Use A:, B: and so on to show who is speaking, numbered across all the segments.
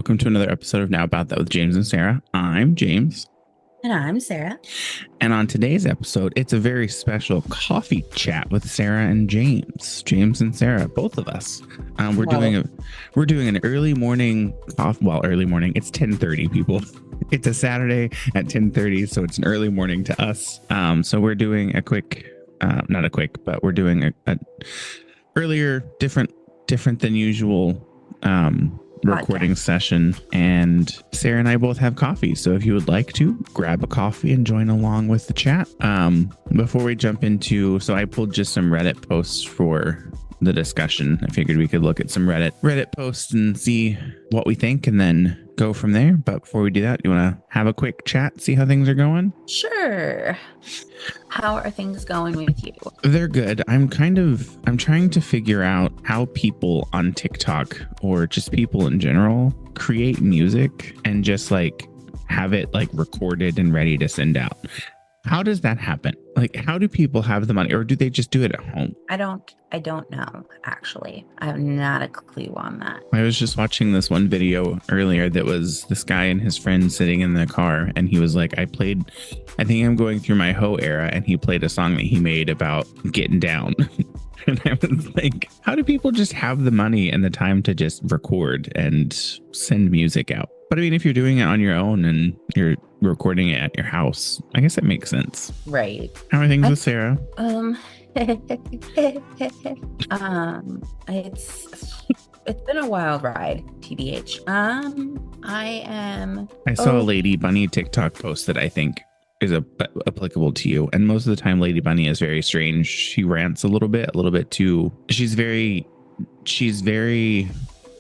A: welcome to another episode of Now About That with James and Sarah. I'm James.
B: And I'm Sarah.
A: And on today's episode, it's a very special coffee chat with Sarah and James. James and Sarah, both of us. We're doing an early morning coffee. Well, early morning. It's 10:30, people. It's a Saturday at 10:30, so it's an early morning to us. So we're doing a quick, not a quick, but we're doing a earlier, different than usual recording session, and Sarah and I both have coffee, so if you would like to grab a coffee and join along with the chat. Before we jump into, so I pulled just some Reddit posts for the discussion. I figured we could look at some Reddit posts and see what we think and then go from there. But before we do that, you want to have a quick chat, see how things are going?
B: Sure. How are things going with you?
A: They're good. I'm trying to figure out how people on TikTok or just people in general create music and just like have it like recorded and ready to send out. How does that happen? Like, how do people have the money, or do they just do it at home?
B: I don't know, actually. I have not a clue on that.
A: I was just watching this one video earlier that was this guy and his friend sitting in the car, and he was like, I think I'm going through my hoe era, and he played a song that he made about getting down. And I was like, how do people just have the money and the time to just record and send music out? But I mean, if you're doing it on your own and you're recording it at your house, I guess it makes sense.
B: Right.
A: How are things with Sarah?
B: It's been a wild ride, TBH.
A: I saw a Lady Bunny TikTok post that I think is applicable to you. And most of the time, Lady Bunny is very strange. She rants a little bit too. She's very,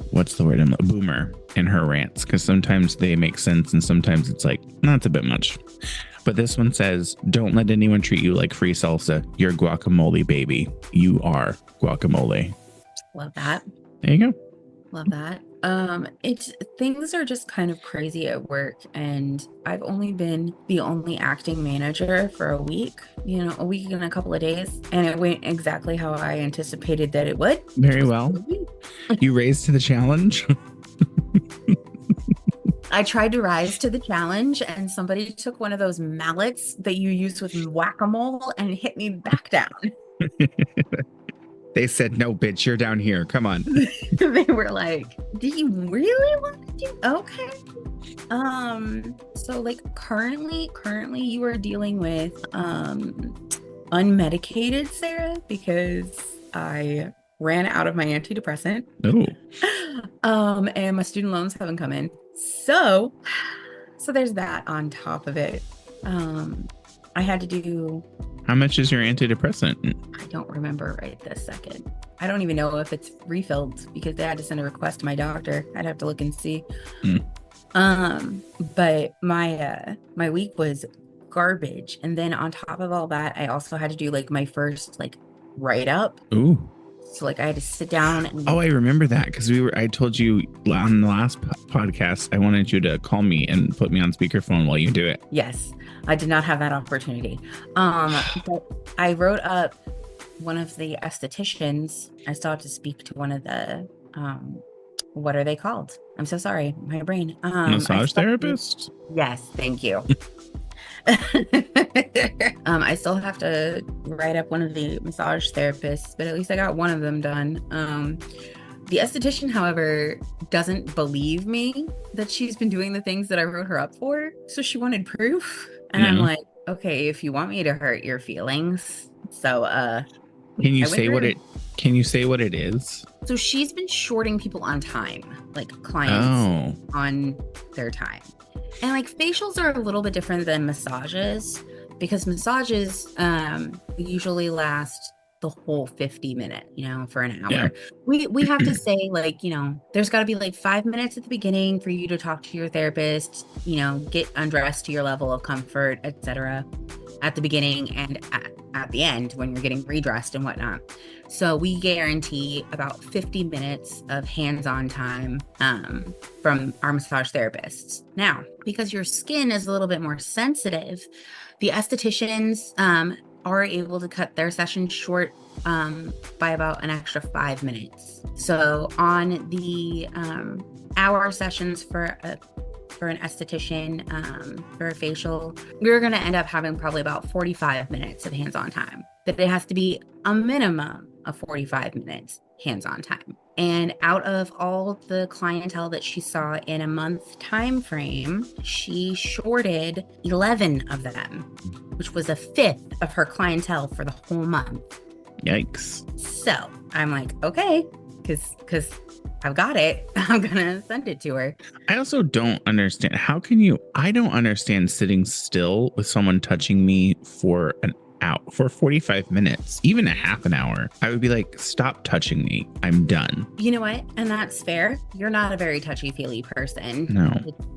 A: what's the word? A boomer in her rants, because sometimes they make sense and sometimes it's like, that's a bit much. But this one says, don't let anyone treat you like free salsa. You're guacamole, baby. You are guacamole.
B: Love that.
A: There you go.
B: Love that. Things are just kind of crazy at work, and I've only been the only acting manager for a week and a couple of days, and it went exactly how I anticipated that it would.
A: Very well. You raised to the challenge.
B: I tried to rise to the challenge, and somebody took one of those mallets that you use with whack-a-mole and hit me back down.
A: They said, no, bitch, you're down here. Come on.
B: They were like, do you really want to do? Okay. So like currently you are dealing with unmedicated Sarah, because I ran out of my antidepressant.
A: Oh.
B: And my student loans haven't come in. So there's that on top of it. I had to do...
A: How much is your antidepressant?
B: I don't remember right this second. I don't even know if it's refilled, because they had to send a request to my doctor. I'd have to look and see. But my week was garbage. And then on top of all that, I also had to do like my first like write-up.
A: Ooh.
B: So like I had to sit down and...
A: Oh, I remember that, because I told you on the last podcast, I wanted you to call me and put me on speakerphone while you do it.
B: Yes, I did not have that opportunity. But I wrote up one of the estheticians. I still have to speak to one of the, what are they called? I'm so sorry, my brain.
A: Massage therapist?
B: Yes, thank you. I still have to write up one of the massage therapists, but at least I got one of them done. The esthetician, however, doesn't believe me that she's been doing the things that I wrote her up for. So she wanted proof. And I'm like, okay, if you want me to hurt your feelings. So,
A: can you say what it is?
B: So she's been shorting people on time, like clients on their time. And like facials are a little bit different than massages, because massages usually last the whole 50 minutes, for an hour. Yeah. We have to say like, there's got to be like 5 minutes at the beginning for you to talk to your therapist, get undressed to your level of comfort, etc. at the beginning and at the end when you're getting redressed and whatnot. So we guarantee about 50 minutes of hands-on time from our massage therapists. Now, because your skin is a little bit more sensitive, the estheticians are able to cut their session short by about an extra 5 minutes. So on the hour sessions for an esthetician, for a facial, you're going to end up having probably about 45 minutes of hands-on time. That it has to be a minimum of 45 minutes hands-on time. And out of all the clientele that she saw in a month time frame, she shorted 11 of them, which was a fifth of her clientele for the whole month.
A: Yikes.
B: So I'm like, okay, because I've got it. I'm going to send it to her.
A: I also don't understand. I don't understand sitting still with someone touching me for an hour, for 45 minutes, even a half an hour. I would be like, stop touching me. I'm done.
B: You know what? And that's fair. You're not a very touchy-feely person.
A: No.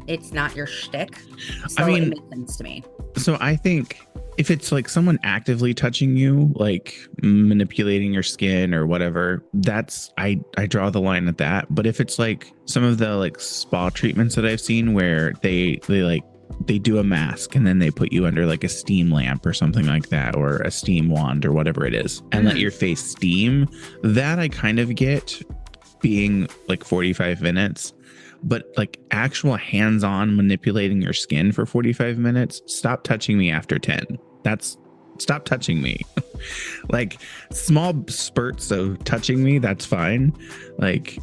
B: It's not your shtick. So
A: I mean,
B: it makes sense to me.
A: So I think if it's like someone actively touching you, like manipulating your skin or whatever, that's I draw the line at that. But if it's like some of the like spa treatments that I've seen where they do a mask and then they put you under like a steam lamp or something like that, or a steam wand or whatever it is, and let your face steam, that I kind of get being like 45 minutes. But like actual hands-on manipulating your skin for 45 minutes, stop touching me after 10. Stop touching me. Like small spurts of touching me, that's fine. Like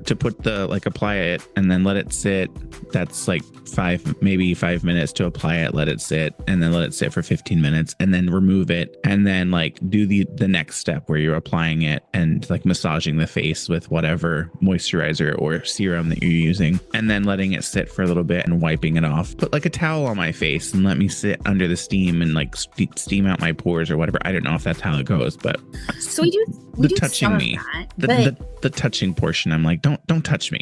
A: to put apply it and then let it sit, that's like 5 minutes to apply it, let it sit, and then let it sit for 15 minutes and then remove it, and then like do the next step where you're applying it and like massaging the face with whatever moisturizer or serum that you're using, and then letting it sit for a little bit and wiping it off. Put like a towel on my face and let me sit under the steam and like steam out my pores or whatever. I don't know if that's how it goes, but
B: so we do
A: touching me,
B: that,
A: the touching portion, I'm like, don't touch me.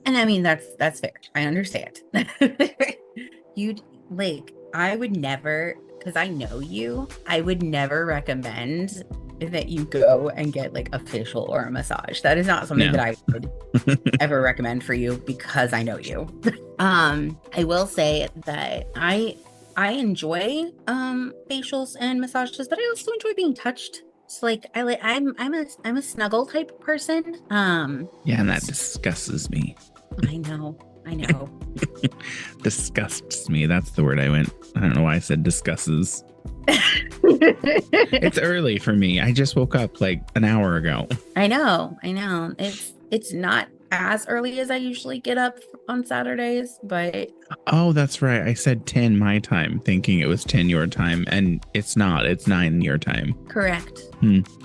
B: And I mean, that's fair. I understand. I would never, because I know you, I would never recommend that you go and get like a facial or a massage. That is not something that I would ever recommend for you, because I know you. I will say that I enjoy facials and massages, but I also enjoy being touched. So like I'm a snuggle type of person.
A: Yeah, and that disgusts me.
B: I know.
A: Disgusts me. That's the word I went. I don't know why I said discusses. It's early for me. I just woke up like an hour ago.
B: I know. It's not as early as I usually get up on Saturdays, but
A: oh, that's right. I said 10 my time, thinking it was 10 your time, and it's not. It's 9 your time.
B: Correct.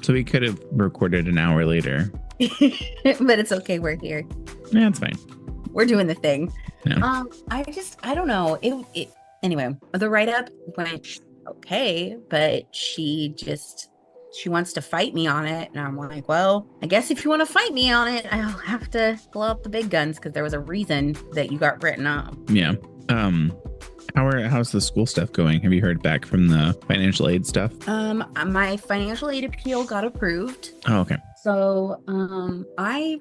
A: So we could have recorded an hour later.
B: But it's okay. We're here.
A: Yeah, it's fine.
B: We're doing the thing.
A: Yeah.
B: I don't know. It anyway, the write-up went okay, but she wants to fight me on it, and I'm like, well, I guess if you want to fight me on it, I'll have to blow up the big guns, because there was a reason that you got written up.
A: Yeah. How's the school stuff going? Have you heard back from the financial aid stuff?
B: My financial aid appeal got approved.
A: Oh, okay.
B: So I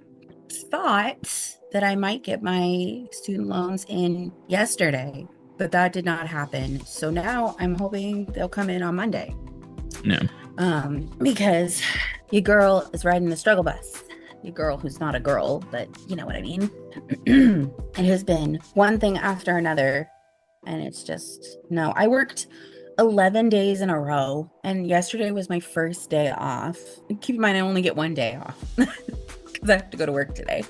B: thought that I might get my student loans in yesterday, but that did not happen. So now I'm hoping they'll come in on Monday.
A: No.
B: Because your girl is riding the struggle bus. Your girl who's not a girl, but you know what I mean. It has been one thing after another, and it's just, no. I worked 11 days in a row, and yesterday was my first day off. Keep in mind, I only get one day off because I have to go to work today.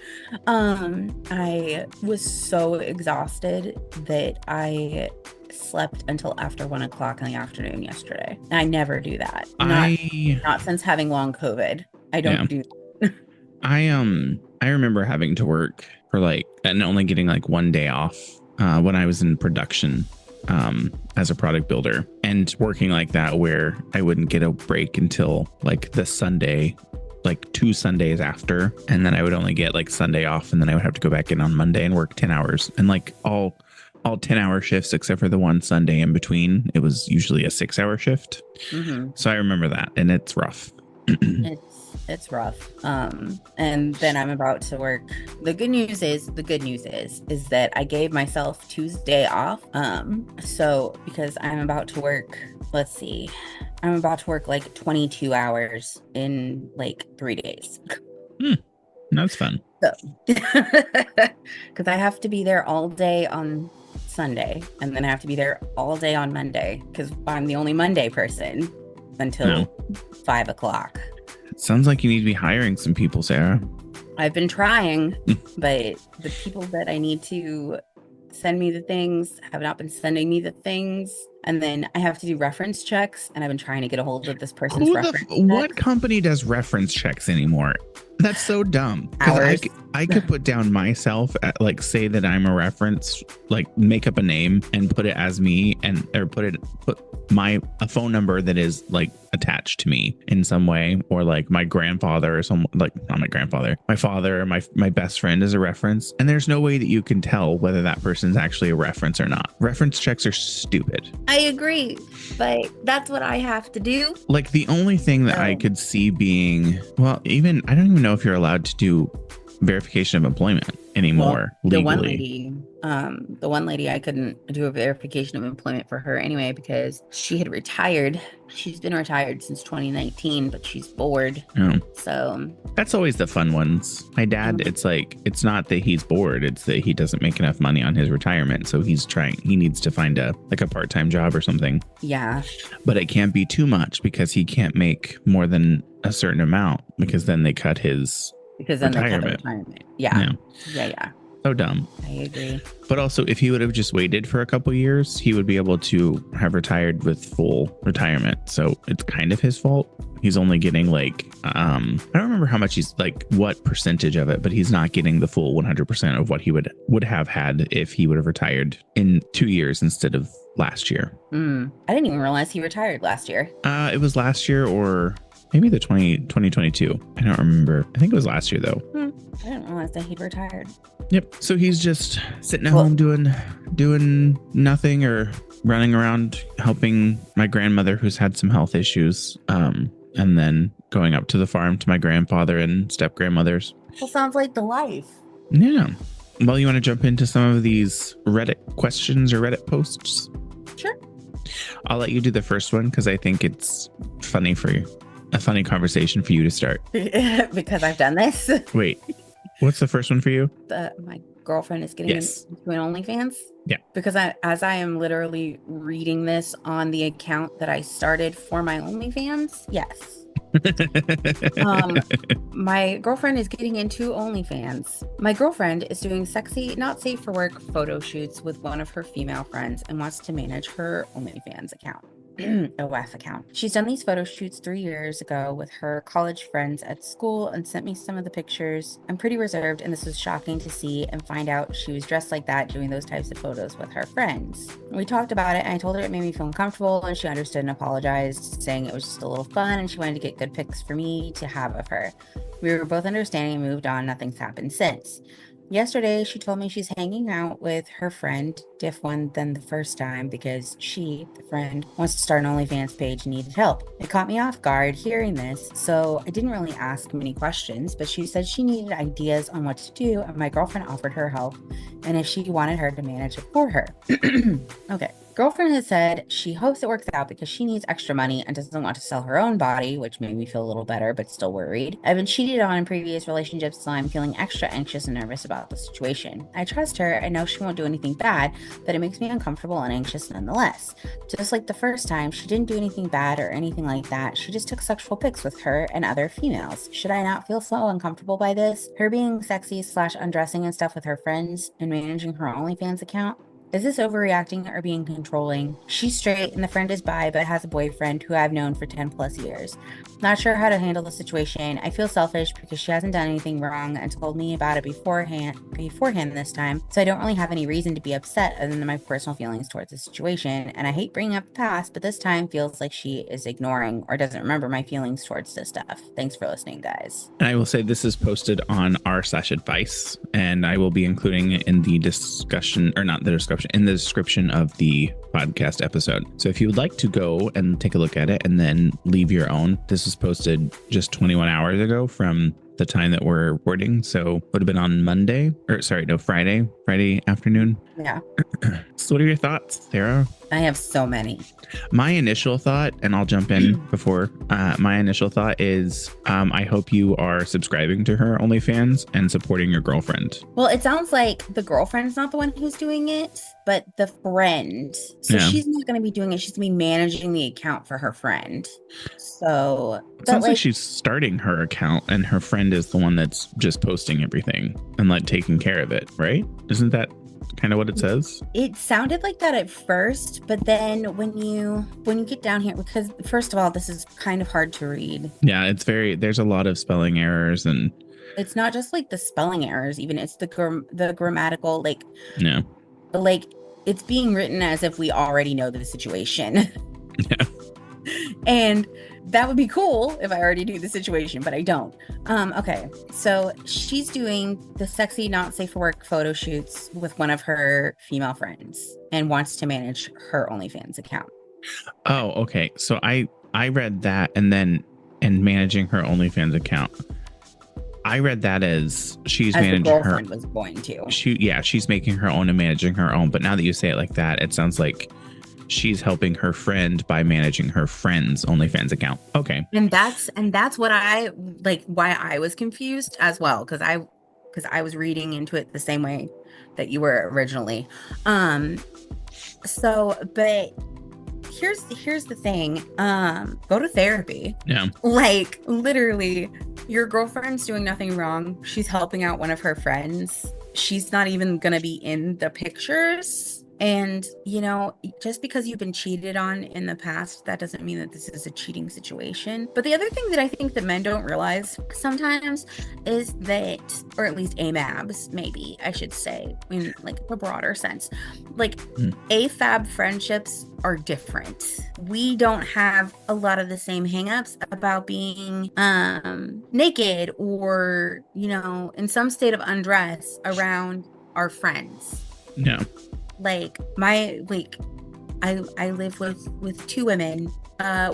B: I was so exhausted that I slept until after 1 o'clock in the afternoon yesterday. I never do that. Not since having long COVID. I don't do that.
A: I remember having to work for and only getting like one day off when I was in production as a product builder, and working like that where I wouldn't get a break until like the Sunday, like 2 Sundays after, and then I would only get like Sunday off, and then I would have to go back in on Monday and work 10 hours, and like all 10-hour shifts except for the one Sunday in between. It was usually a 6-hour shift. Mm-hmm. So I remember that, and it's rough.
B: It's rough. And then I'm about to work. The good news is that I gave myself Tuesday off. So because I'm about to work, I'm about to work like 22 hours in like 3 days.
A: That's fun.
B: So, because I have to be there all day on Sunday, and then I have to be there all day on Monday because I'm the only Monday person until 5 o'clock.
A: Sounds like you need to be hiring some people, Sarah.
B: I've been trying, but the people that I need to send me the things have not been sending me the things. And then I have to do reference checks, and I've been trying to get a hold of this person's
A: what company does reference checks anymore? That's so dumb. Because I could put down myself, like say that I'm a reference, like make up a name and put it as me, and or put a phone number that is like attached to me in some way, or like my grandfather or some, like not my grandfather, my father or my best friend is a reference. And there's no way that you can tell whether that person's actually a reference or not. Reference checks are stupid.
B: I agree, but that's what I have to do.
A: Like the only thing that I could see being, well, even I don't even know if you're allowed to do verification of employment anymore legally.
B: The one lady, I couldn't do a verification of employment for her anyway because she had retired. She's been retired since 2019, but she's bored.
A: Oh.
B: So
A: that's always the fun ones. My dad, it's like, it's not that he's bored, it's that he doesn't make enough money on his retirement, so he needs to find a part-time job or something.
B: Yeah,
A: but it can't be too much because he can't make more than a certain amount, because then they cut his retirement.
B: Yeah.
A: So dumb.
B: I agree.
A: But also, if he would have just waited for a couple years, he would be able to have retired with full retirement. So it's kind of his fault. He's only getting like, I don't remember how much he's like, what percentage of it, but he's not getting the full 100% of what he would have had if he would have retired in 2 years instead of last year.
B: I didn't even realize he retired last year.
A: It was last year, or maybe the 2022. I don't remember. I think it was last year though.
B: I didn't realize that he'd retired.
A: Yep. So he's just sitting at home doing nothing, or running around helping my grandmother who's had some health issues. And then going up to the farm to my grandfather and step grandmothers.
B: Well, sounds like the life.
A: Yeah. Well, you want to jump into some of these Reddit questions or Reddit posts?
B: Sure.
A: I'll let you do the first one because I think it's funny for you. A funny conversation for you to start.
B: Because I've done this.
A: Wait, what's the first one for you?
B: My girlfriend is getting into an OnlyFans. Yeah. Because as I am literally reading this on the account that I started for my OnlyFans, yes. My girlfriend is getting into OnlyFans. My girlfriend is doing sexy, not safe for work photo shoots with one of her female friends and wants to manage her OnlyFans account. OF account. She's done these photo shoots 3 years ago with her college friends at school and sent me some of the pictures. I'm pretty reserved, and this was shocking to see and find out she was dressed like that doing those types of photos with her friends. We talked about it, and I told her it made me feel uncomfortable, and she understood and apologized, saying it was just a little fun and she wanted to get good pics for me to have of her. We were both understanding and moved on. Nothing's happened since. Yesterday, she told me she's hanging out with her friend, diff one than the first time, because she, the friend, wants to start an OnlyFans page and needed help. It caught me off guard hearing this, so I didn't really ask many questions, but she said she needed ideas on what to do, and my girlfriend offered her help, and if she wanted her to manage it for her. Okay. Girlfriend has said she hopes it works out because she needs extra money and doesn't want to sell her own body, which made me feel a little better, but still worried. I've been cheated on in previous relationships, so I'm feeling extra anxious and nervous about the situation. I trust her. I know she won't do anything bad, but it makes me uncomfortable and anxious nonetheless. Just like the first time, she didn't do anything bad or anything like that. She just took sexual pics with her and other females. Should I not feel so uncomfortable by this? Her being sexy / undressing and stuff with her friends and managing her OnlyFans account? Is this overreacting or being controlling? She's straight and the friend is bi but has a boyfriend who I've known for 10 plus years. Not sure how to handle the situation. I feel selfish because she hasn't done anything wrong and told me about it beforehand this time, so I don't really have any reason to be upset other than my personal feelings towards the situation. And I hate bringing up the past, but this time feels like she is ignoring or doesn't remember my feelings towards this stuff. Thanks for listening, guys.
A: And I will say this is posted on r/advice, and I will be including it in the discussion, or not the discussion, in the description of the podcast episode. So if you would like to go and take a look at it and then leave your own, this was posted just 21 hours ago from the time that we're recording. So would have been on Friday afternoon.
B: Yeah.
A: So what are your thoughts, Sarah?
B: I have so many.
A: My initial thought, and I'll jump in before, my initial thought is I hope you are subscribing to her OnlyFans and supporting your girlfriend.
B: Well, it sounds like the girlfriend's not the one who's doing it, but the friend. So she's not going to be doing it. She's going to be managing the account for her friend. So
A: it sounds like she's starting her account and her friend is the one that's just posting everything and like taking care of it, right? Isn't that kind of what it says?
B: It sounded like that at first, but then when you get down here, because first of all, this is kind of hard to read.
A: Yeah, there's a lot of spelling errors, and
B: it's not just like the spelling errors, even it's the grammatical, like,
A: yeah,
B: like it's being written as if we already know the situation.
A: Yeah.
B: And that would be cool if I already knew the situation, but I don't. Okay, so she's doing the sexy, not safe for work photo shoots with one of her female friends and wants to manage her OnlyFans account.
A: Oh, okay. So I read that and managing her OnlyFans account. I read that as she's managing her.
B: Girlfriend was going to.
A: She's making her own and managing her own. But now that you say it like that, it sounds like she's helping her friend by managing her friend's OnlyFans account. Okay.
B: And that's what I like, why I was confused as well, because I was reading into it the same way that you were originally. So, but here's the thing. Go to therapy.
A: Yeah.
B: Like literally, your girlfriend's doing nothing wrong. She's helping out one of her friends. She's not even gonna be in the pictures. And, you know, just because you've been cheated on in the past, that doesn't mean that this is a cheating situation. But the other thing that I think that men don't realize sometimes is that, or at least AMABs, maybe I should say, in like a broader sense, like AFAB friendships are different. We don't have a lot of the same hangups about being naked or, you know, in some state of undress around our friends.
A: Yeah.
B: Like I live with two women.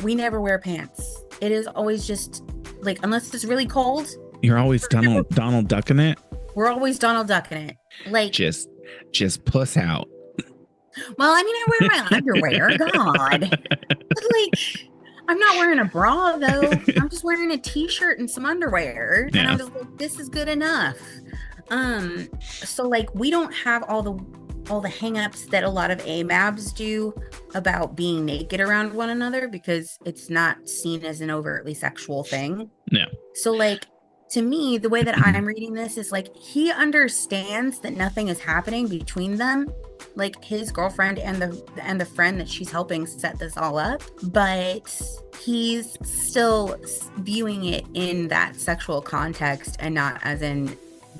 B: We never wear pants. It is always just like, unless it's really cold.
A: You're always Donald ducking it.
B: We're always Donald ducking it. Like
A: just puss out.
B: Well, I mean, I wear my underwear. God. But like, I'm not wearing a bra though. I'm just wearing a t-shirt and some underwear. Yeah. And I'm just like, this is good enough. So like we don't have all the hang-ups that a lot of AMABs do about being naked around one another, because it's not seen as an overtly sexual thing.
A: Yeah.
B: So like, to me, the way that I'm reading this is like, he understands that nothing is happening between them, like his girlfriend and the friend that she's helping set this all up, but he's still viewing it in that sexual context and not as in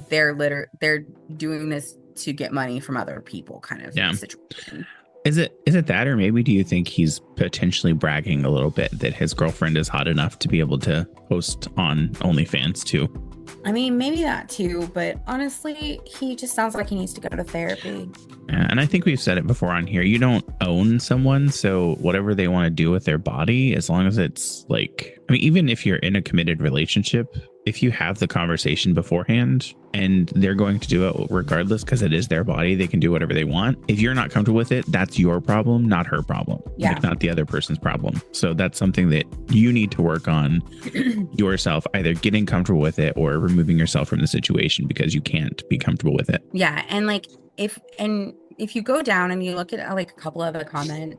B: they're doing this to get money from other people kind of situation.
A: Is it that, or maybe do you think he's potentially bragging a little bit that his girlfriend is hot enough to be able to post on OnlyFans too?
B: I mean, maybe that too, but honestly, he just sounds like he needs to go to therapy.
A: Yeah, and I think we've said it before on here. You don't own someone, so whatever they want to do with their body, as long as it's like, I mean, even if you're in a committed relationship, if you have the conversation beforehand and they're going to do it regardless because it is their body, they can do whatever they want. If you're not comfortable with it, that's your problem, not her problem.
B: Yeah.
A: Like, not the other person's problem. So that's something that you need to work on yourself, either getting comfortable with it or removing yourself from the situation because you can't be comfortable with it.
B: Yeah. And like, if you go down and you look at like a couple of the comments,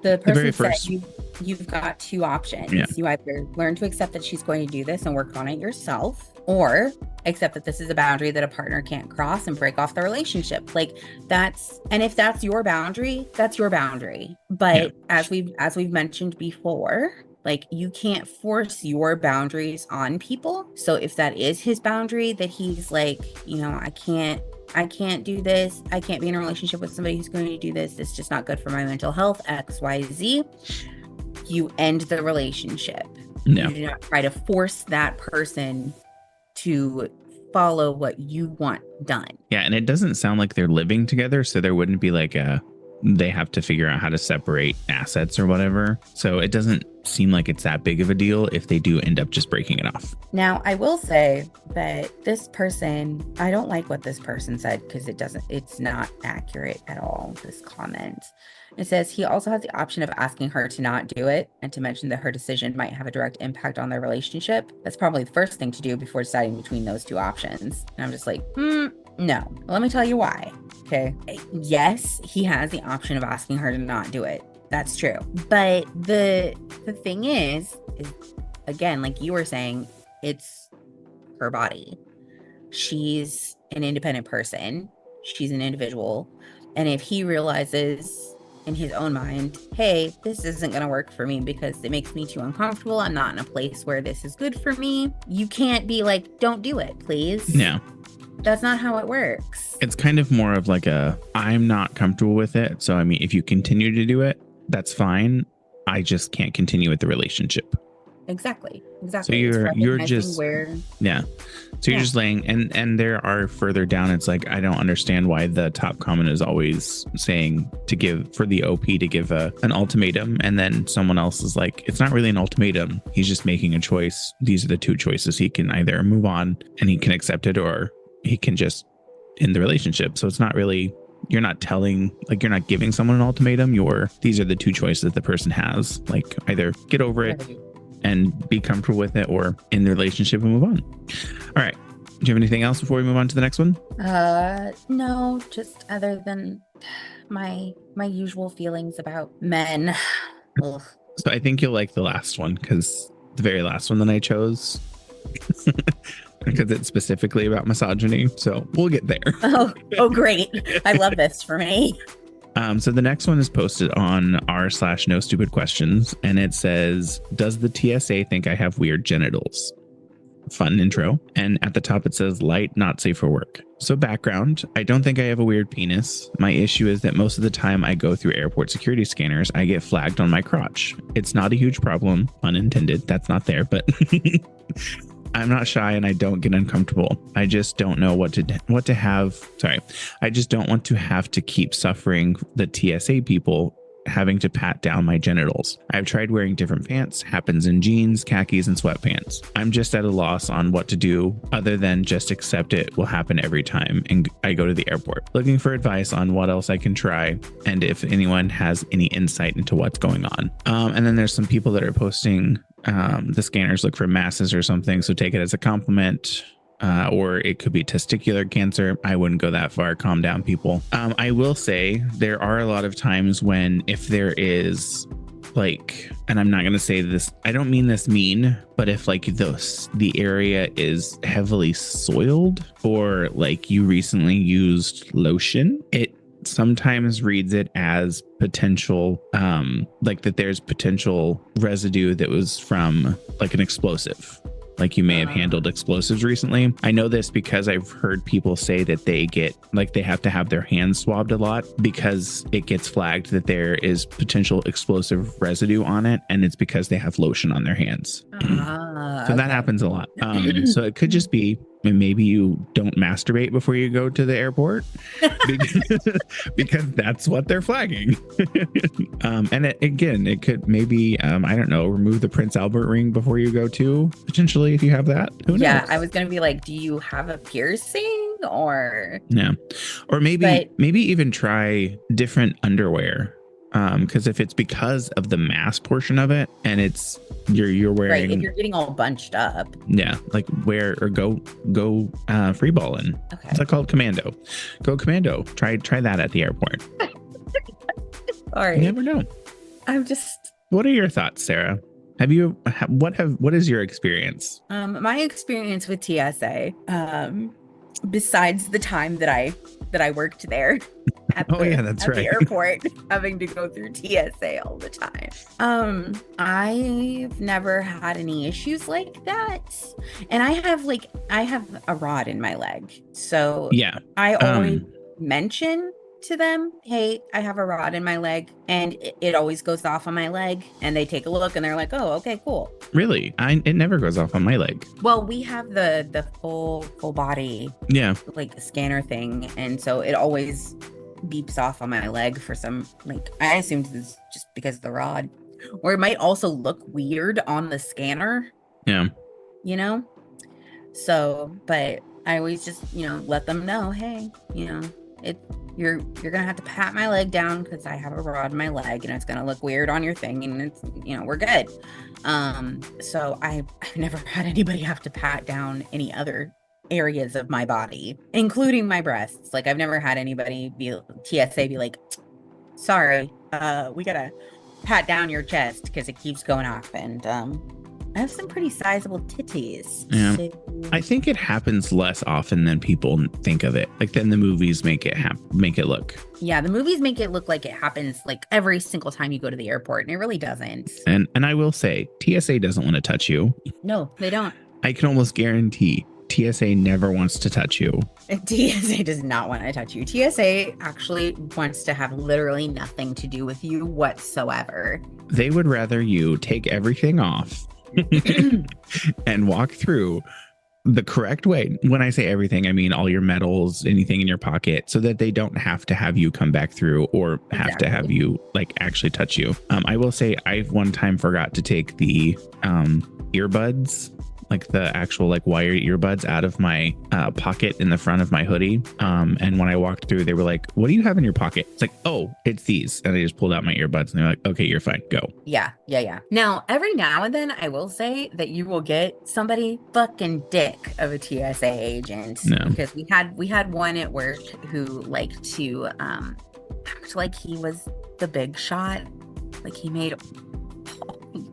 B: the person said you've got two options. Yeah. You either learn to accept that she's going to do this and work on it yourself, or accept that this is a boundary that a partner can't cross and break off the relationship. Like and if that's your boundary, that's your boundary. But as we've mentioned before, like, you can't force your boundaries on people. So if that is his boundary, that he's like, you know, I can't do this. I can't be in a relationship with somebody who's going to do this. It's just not good for my mental health, XYZ. You end the relationship.
A: No.
B: You do not try to force that person to follow what you want done.
A: Yeah, and it doesn't sound like they're living together, so there wouldn't be like they have to figure out how to separate assets or whatever. So it doesn't seem like it's that big of a deal if they do end up just breaking it off.
B: Now, I will say that this person, I don't like what this person said because it's not accurate at all, this comment. It says he also has the option of asking her to not do it and to mention that her decision might have a direct impact on their relationship. That's probably the first thing to do before deciding between those two options. And I'm just like, no. Well, let me tell you why. Okay. Yes, he has the option of asking her to not do it. That's true. But the thing is again, like you were saying, it's her body. She's an independent person. She's an individual. And if he realizes in his own mind, hey, this isn't going to work for me because it makes me too uncomfortable. I'm not in a place where this is good for me. You can't be like, don't do it, please.
A: Yeah.
B: That's not how it works.
A: It's kind of more of like I'm not comfortable with it. So, I mean, if you continue to do it, that's fine. I just can't continue with the relationship.
B: Exactly.
A: So you're just yeah. So you're just laying and there are further down. It's like, I don't understand why the top comment is always saying to give for the OP to give an ultimatum. And then someone else is like, it's not really an ultimatum. He's just making a choice. These are the two choices. He can either move on and he can accept it, or he can just end the relationship. So it's not really, you're not giving someone an ultimatum. These are the two choices that the person has. Like, either get over it and be comfortable with it, or end the relationship and move on. All right. Do you have anything else before we move on to the next one?
B: No, just other than my usual feelings about men. Ugh.
A: So I think you'll like the last one, because the very last one that I chose, because it's specifically about misogyny. So we'll get there.
B: Oh, great. I love this for me.
A: So the next one is posted on r/no stupid questions, and it says, does the TSA think I have weird genitals? Fun intro. And at the top it says, light, not safe for work. So background, I don't think I have a weird penis. My issue is that most of the time I go through airport security scanners, I get flagged on my crotch. It's not a huge problem, unintended. That's not there, but I'm not shy and I don't get uncomfortable. I just don't know what to have. Sorry. I just don't want to have to keep suffering the TSA people having to pat down my genitals. I've tried wearing different pants, happens in jeans, khakis, and sweatpants. I'm just at a loss on what to do other than just accept it will happen every time and I go to the airport. Looking for advice on what else I can try and if anyone has any insight into what's going on. And then there's some people that are posting the scanners look for masses or something, so take it as a compliment. Or it could be testicular cancer. I wouldn't go that far. Calm down, people. I will say there are a lot of times when if there is like, and I'm not going to say this, I don't mean this mean, but if like the area is heavily soiled or like you recently used lotion, it sometimes reads it as potential, like that there's potential residue that was from like an explosive. Like you may have handled explosives recently. I know this because I've heard people say that they have to have their hands swabbed a lot because it gets flagged that there is potential explosive residue on it. And it's because they have lotion on their hands. So that happens a lot. So it could just be, maybe you don't masturbate before you go to the airport because that's what they're flagging. And it could maybe, I don't know, remove the Prince Albert ring before you go to, potentially, if you have that. Who knows?
B: Yeah, I was going to be like, do you have a piercing or?
A: Yeah. Or maybe even try different underwear. Because if it's because of the mass portion of it and it's you're wearing,
B: right, if you're getting all bunched up,
A: like wear or go free balling.
B: Okay.
A: It's called commando. Go commando. Try that at the airport.
B: All right.
A: You never know.
B: What
A: are your thoughts, Sarah? What is your experience?
B: My experience with TSA, besides the time that I worked there at the airport, having to go through TSA all the time. I've never had any issues like that. And I have a rod in my leg. So yeah, I always mention to them, hey, I have a rod in my leg, and it always goes off on my leg, and they take a look and they're like, oh, okay, cool.
A: Really? It never goes off on my leg.
B: Well, we have the full body, like scanner thing, and so it always beeps off on my leg for some, like, I assumed it's just because of the rod. or it might also look weird on the scanner,
A: Yeah.
B: you know? So, but I always just, let them know, hey, you're gonna have to pat my leg down because I have a rod in my leg and it's gonna look weird on your thing, and it's, we're good. So I've never had anybody have to pat down any other areas of my body, including my breasts. Like, I've never had anybody TSA be like, sorry, we gotta pat down your chest because it keeps going up. And I have some pretty sizable titties.
A: Yeah.
B: So...
A: I think it happens less often than people think of it. Like, then the movies make it look.
B: Yeah, the movies make it look like it happens like every single time you go to the airport, and it really doesn't.
A: And I will say, TSA doesn't want to touch you.
B: No, they don't.
A: I can almost guarantee TSA never wants to touch you.
B: TSA does not want to touch you. TSA actually wants to have literally nothing to do with you whatsoever.
A: They would rather you take everything off and walk through the correct way. When I say everything, I mean all your medals, anything in your pocket, so that they don't have to have you come back through or have to have you like actually touch you. I will say I've one time forgot to take the earbuds, like the actual like wired earbuds, out of my pocket in the front of my hoodie. And when I walked through, they were like, what do you have in your pocket? It's like, oh, it's these. And I just pulled out my earbuds and they're like, okay, you're fine. Go.
B: Yeah. Now, every now and then I will say that you will get somebody fucking dick of a TSA agent.
A: No.
B: Because we had one at work who liked to act like he was the big shot. Like he made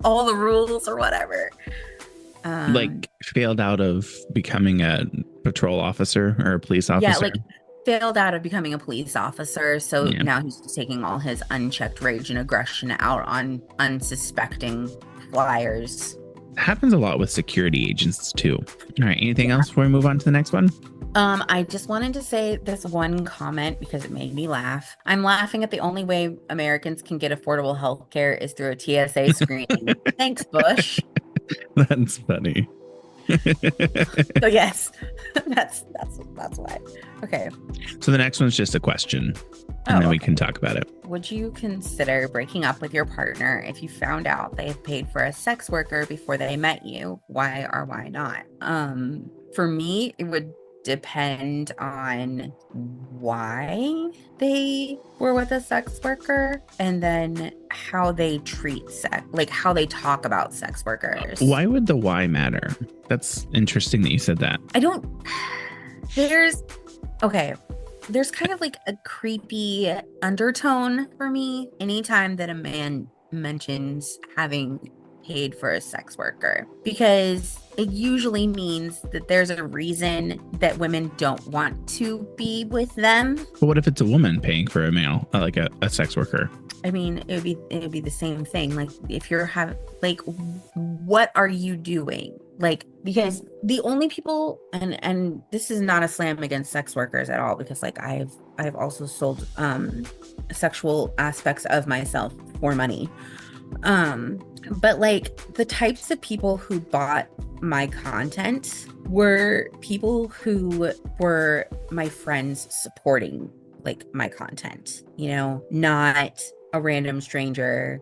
B: all the rules or whatever.
A: Like failed out of becoming a patrol officer or a police officer.
B: Yeah, like failed out of becoming a police officer. So now he's just taking all his unchecked rage and aggression out on unsuspecting flyers.
A: Happens a lot with security agents too. All right, anything else before we move on to the next one?
B: I just wanted to say this one comment because it made me laugh. I'm laughing at the only way Americans can get affordable health care is through a TSA screening. Thanks, Bush.
A: That's funny.
B: So yes, that's why. Okay.
A: So the next one's just a question, and then we can talk about it.
B: Would you consider breaking up with your partner if you found out they have paid for a sex worker before they met you? Why or why not? For me, it would depend on why they were with a sex worker and then how they treat sex, like how they talk about sex workers.
A: Why would the why matter? That's interesting that you said that.
B: There's kind of like a creepy undertone for me anytime that a man mentions having paid for a sex worker, because it usually means that there's a reason that women don't want to be with them.
A: But what if it's a woman paying for a male, like a sex worker?
B: I mean, it would be the same thing. Like, if you're what are you doing? Like, because the only people, and this is not a slam against sex workers at all, because like I've also sold sexual aspects of myself for money. But like the types of people who bought my content were people who were my friends supporting like my content, not a random stranger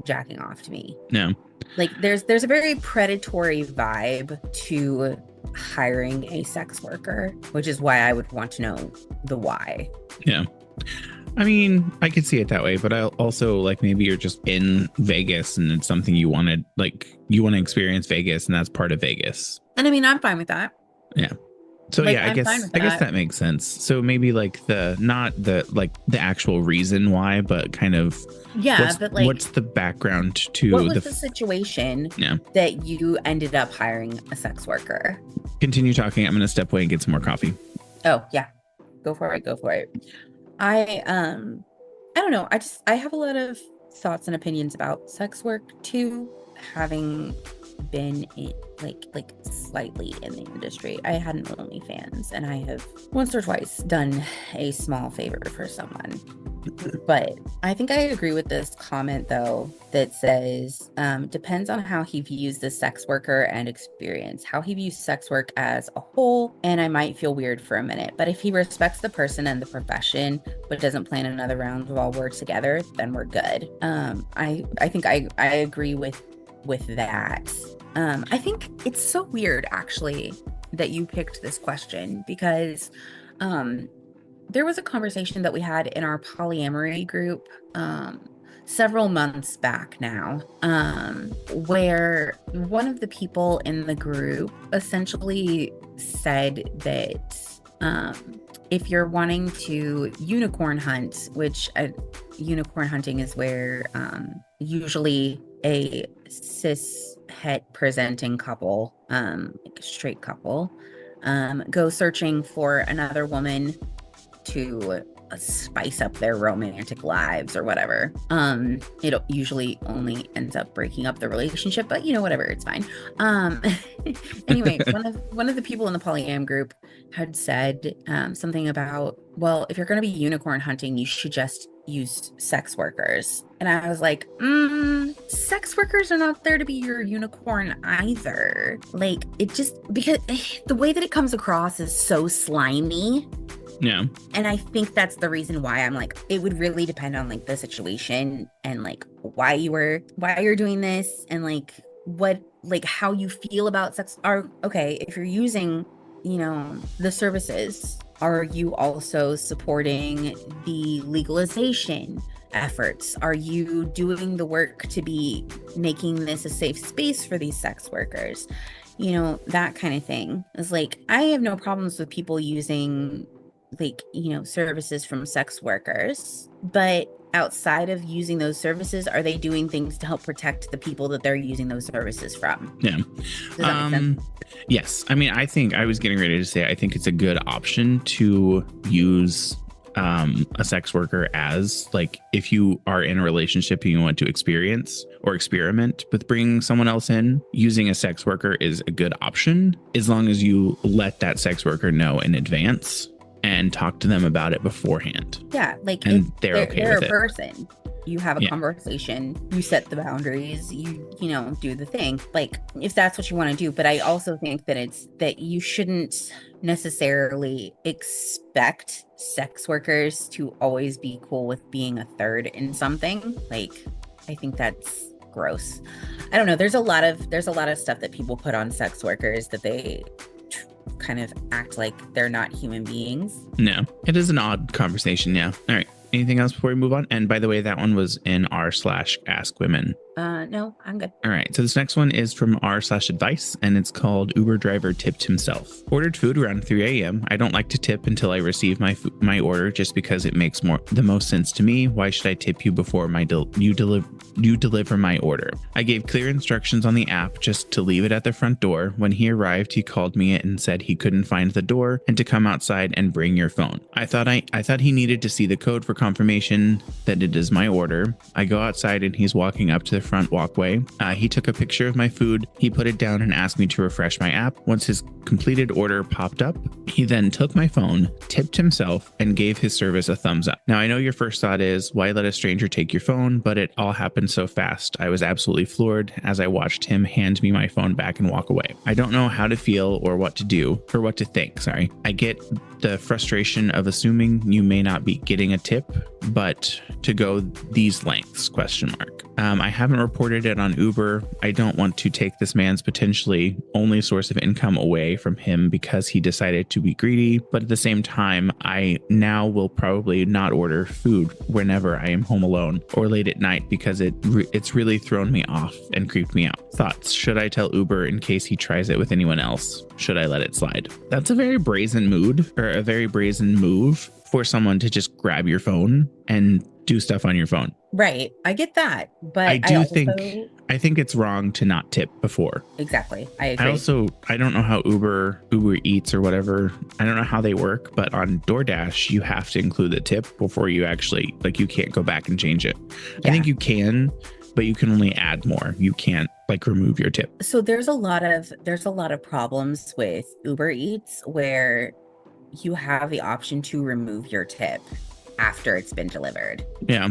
B: jacking off to me.
A: No.
B: Like there's a very predatory vibe to hiring a sex worker, which is why I would want to know the why.
A: Yeah. I mean, I could see it that way, but I also like maybe you're just in Vegas and it's something you wanted, like you want to experience Vegas and that's part of Vegas.
B: And I mean, I'm fine with that.
A: Yeah. So I guess that makes sense. So maybe like not the actual reason why, but kind of what's the background to
B: what was the situation that you ended up hiring a sex worker?
A: Continue talking. I'm going to step away and get some more coffee.
B: Oh yeah, go for it. I don't know. I have a lot of thoughts and opinions about sex work too, having been in like slightly in the industry. I had an OnlyFans and I have once or twice done a small favor for someone. But I think I agree with this comment, though, that says, depends on how he views the sex worker and experience, how he views sex work as a whole, and I might feel weird for a minute. But if he respects the person and the profession, but doesn't plan another round while we're together, then we're good. I think I agree with that. I think it's so weird, actually, that you picked this question because there was a conversation that we had in our polyamory group several months back now, where one of the people in the group essentially said that if you're wanting to unicorn hunt, which unicorn hunting is where usually a cis het presenting couple, like a straight couple, go searching for another woman to spice up their romantic lives or whatever. It usually only ends up breaking up the relationship, but whatever, it's fine. Anyway, one of the people in the polyam group had said something about, well, if you're going to be unicorn hunting, you should just use sex workers. And I was like, sex workers are not there to be your unicorn either. Like, it just, because the way that it comes across is so slimy.
A: Yeah.
B: And I think that's the reason why I'm like, it would really depend on like the situation and like why you're doing this and like what, like how you feel about sex. Okay, if you're using, the services, are you also supporting the legalization efforts? Are you doing the work to be making this a safe space for these sex workers? That kind of thing. It's like, I have no problems with people using like, services from sex workers, but outside of using those services, are they doing things to help protect the people that they're using those services from?
A: Yeah.
B: Does that make sense?
A: Yes. I mean, I think I was getting ready to say, I think it's a good option to use a sex worker as like, if you are in a relationship and you want to experience or experiment with bringing someone else in, using a sex worker is a good option as long as you let that sex worker know in advance and talk to them about it beforehand.
B: Yeah, like,
A: and they're okay with
B: a
A: it.
B: Person. You have a conversation, you set the boundaries, you do the thing, like if that's what you want to do. But I also think that you shouldn't necessarily expect sex workers to always be cool with being a third in something. Like, I think that's gross. I don't know. There's a lot of stuff that people put on sex workers that they kind of act like they're not human beings.
A: No, it is an odd conversation. Yeah. All right. Anything else before we move on? And by the way, that one was in r/ask women.
B: No, I'm good.
A: All right. So this next one is from r/advice, and it's called Uber driver tipped himself. Ordered food around 3 a.m. I don't like to tip until I receive my order, just because it makes the most sense to me. Why should I tip you before you deliver my order? I gave clear instructions on the app just to leave it at the front door. When he arrived, he called me and said he couldn't find the door and to come outside and bring your phone. I thought he needed to see the code for confirmation that it is my order. I go outside and he's walking up to the front walkway. He took a picture of my food. He put it down and asked me to refresh my app. Once his completed order popped up, he then took my phone, tipped himself, and gave his service a thumbs up. Now, I know your first thought is, why let a stranger take your phone? But it all happened so fast. I was absolutely floored as I watched him hand me my phone back and walk away. I don't know how to feel or what to do, or what to think, sorry. I get the frustration of assuming you may not be getting a tip, but to go these lengths, ? I haven't reported it on Uber. I don't want to take this man's potentially only source of income away from him because he decided to be greedy. But at the same time, I now will probably not order food whenever I am home alone or late at night because it's really thrown me off and creeped me out. Thoughts? Should I tell Uber in case he tries it with anyone else? Should I let it slide? That's a very brazen move for someone to just grab your phone and do stuff on your phone.
B: Right. I get that. But
A: I think it's wrong to not tip before.
B: Exactly. I agree.
A: I don't know how Uber Eats or whatever, I don't know how they work, but on DoorDash, you have to include the tip before you actually, like, you can't go back and change it. Yeah. I think you can, but you can only add more. You can't like remove your tip.
B: So there's a lot of problems with Uber Eats where you have the option to remove your tip. after it's been delivered.
A: Yeah.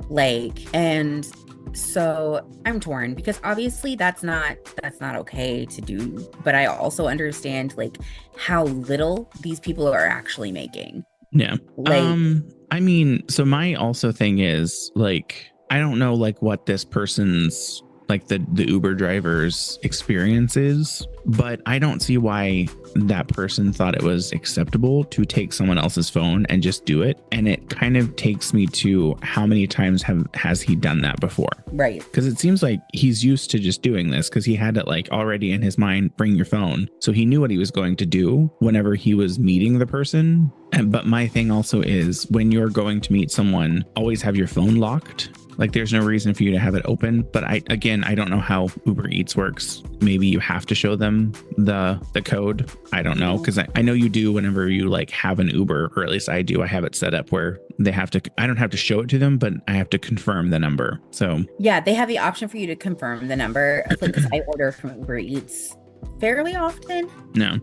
B: Like, and so I'm torn because obviously that's not okay to do, but I also understand like how little these people are actually making.
A: Yeah.
B: Like,
A: I mean, so my also thing is like, I don't know like what this person's like the Uber driver's experience is, but I don't see why that person thought it was acceptable to take someone else's phone and just do it. And it kind of takes me to how many times has he done that before?
B: right.
A: Because it seems like he's used to just doing this because he had it like already in his mind, bring your phone. So he knew what he was going to do whenever he was meeting the person. But my thing also is when you're going to meet someone, always have your phone locked. Like there's no reason for you to have it open. But I don't know how Uber Eats works. Maybe you have to show them the code. I don't know. Because I know you do whenever you like have an Uber, or at least I do. I have it set up where they have to, I don't have to show it to them, but I have to confirm the number. So
B: Yeah, they have the option for you to confirm the number. Like, because I order from Uber Eats fairly often.
A: no.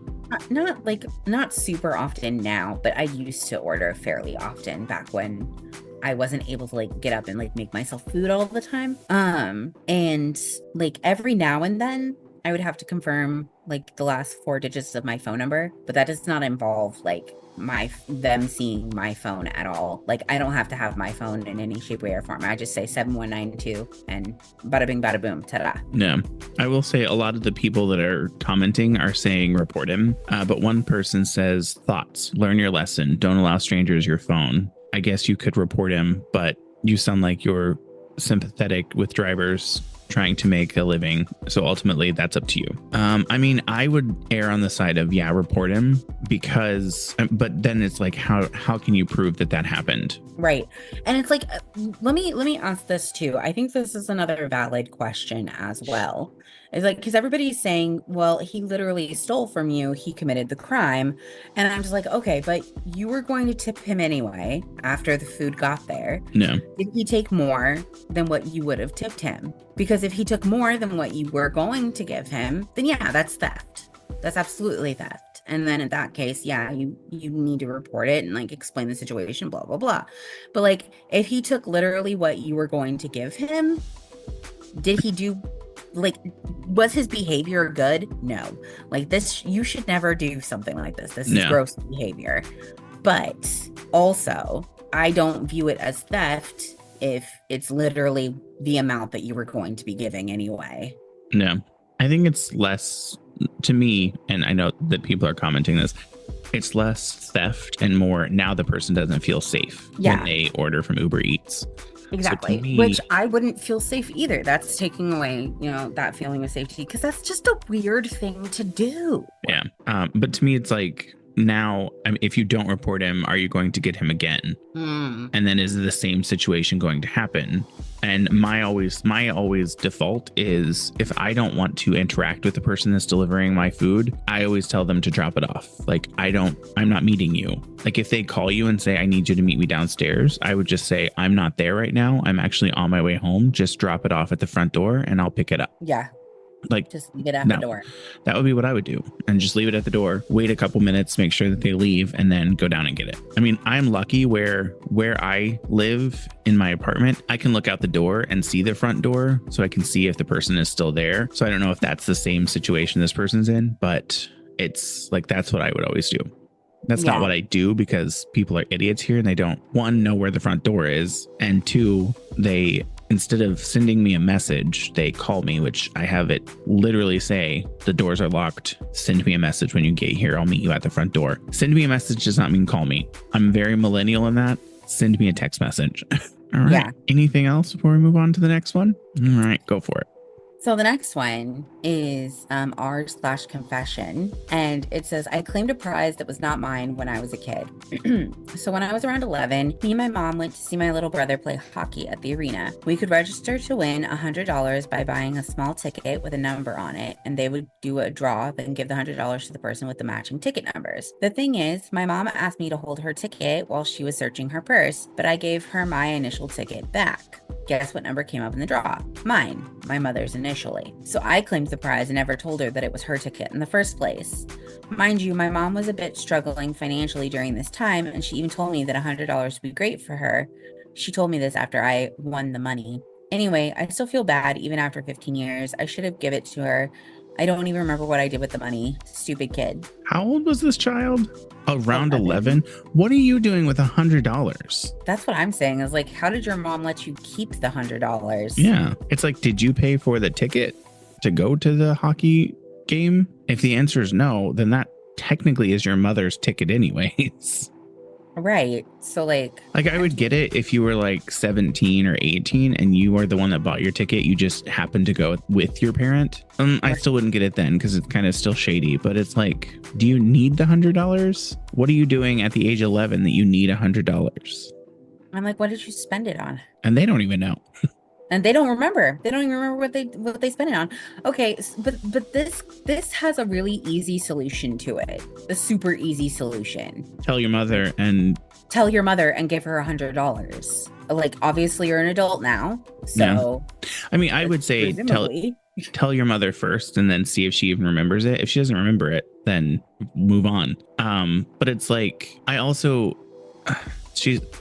B: Not super often now, but I used to order fairly often back when I wasn't able to like get up and like make myself food all the time. And like every now and then I would have to confirm like the last 4 digits of my phone number, but that does not involve like them seeing my phone at all. Like I don't have to have my phone in any shape, way, or form. I just say 7192 and bada bing, bada boom, ta-da.
A: No, I will say a lot of the people that are commenting are saying report him. But one person says thoughts, learn your lesson. Don't allow strangers your phone. I guess you could report him, but you sound like you're sympathetic with drivers trying to make a living. So ultimately that's up to you. I mean, I would err on the side of, yeah, report him because, but then it's like, how can you prove that happened?
B: Right. And it's like, let me ask this too. I think this is another valid question as well. It's like, because everybody's saying, well, he literally stole from you. He committed the crime. And I'm just like, okay, but you were going to tip him anyway after the food got there.
A: No.
B: Did he take more than what you would have tipped him? Because if he took more than what you were going to give him, then yeah, that's theft. That's absolutely theft. And then in that case, yeah, you need to report it and like explain the situation, blah, blah, blah. But like, if he took literally what you were going to give him, did he do, like, was his behavior good? No. Like this, you should never do something like this. This is gross behavior. But also, I don't view it as theft if it's literally the amount that you were going to be giving anyway.
A: No, I think it's less to me, and I know that people are commenting this, it's less theft and more now the person doesn't feel safe when they order from Uber Eats.
B: Exactly. So which I wouldn't feel safe either. That's taking away, that feeling of safety, because that's just a weird thing to do.
A: Yeah. But to me, it's like, now, I mean, if you don't report him, are you going to get him again? And then is the same situation going to happen? And my always default is, if I don't want to interact with the person that's delivering my food, I always tell them to drop it off. Like, I'm not meeting you. Like if they call you and say, I need you to meet me downstairs, I would just say, I'm not there right now. I'm actually on my way home. Just drop it off at the front door and I'll pick it up.
B: Yeah.
A: Like,
B: just leave it at the door.
A: That would be what I would do, and just leave it at the door, wait a couple minutes, make sure that they leave, and then go down and get it. I mean, I'm lucky where I live in my apartment, I can look out the door and see the front door, so I can see if the person is still there. So I don't know if that's the same situation this person's in, but it's like, that's what I would always do. That's not what I do, because people are idiots here and they don't, one, know where the front door is, and two, they, instead of sending me a message, they call me, which I have it literally say, the doors are locked. Send me a message when you get here. I'll meet you at the front door. Send me a message does not mean call me. I'm very millennial in that. Send me a text message. All right. Yeah. Anything else before we move on to the next one? All right, go for it.
B: So the next one is r/confession, and it says, I claimed a prize that was not mine when I was a kid. So when I was around 11, me and my mom went to see my little brother play hockey at the arena. We could register to win $100 by buying a small ticket with a number on it, and they would do a draw, then give the $100 to the person with the matching ticket numbers. The thing is, my mom asked me to hold her ticket while she was searching her purse, but I gave her my initial ticket back. Guess what number came up in the draw? Mine, my mother's initially. So I claimed the prize and never told her that it was her ticket in the first place. Mind you, my mom was a bit struggling financially during this time, and she even told me that $100 would be great for her. She told me this after I won the money. Anyway, I still feel bad even after 15 years. I should have given it to her. I don't even remember what I did with the money. Stupid kid.
A: How old was this child? Around 11? What are you doing with $100?
B: That's what I'm saying is like, how did your mom let you keep the $100?
A: Yeah. It's like, did you pay for the ticket to go to the hockey game? If the answer is no, then that technically is your mother's ticket anyways.
B: Right. So like
A: I would get it if you were like 17 or 18 and you are the one that bought your ticket. You just happened to go with your parent. I still wouldn't get it then because it's kind of still shady. But it's like, do you need the $100? What are you doing at the age of 11 that you need $100?
B: I'm like, what did you spend it on?
A: And they don't even know.
B: And they don't remember. They don't even remember what they spent it on. Okay, but this has a really easy solution to it. A super easy solution.
A: Tell your mother and
B: give her $100. Like, obviously you're an adult now, so
A: yeah. I mean, I would say tell your mother first and then see if she even remembers it. If she doesn't remember it, then move on. But it's like, I also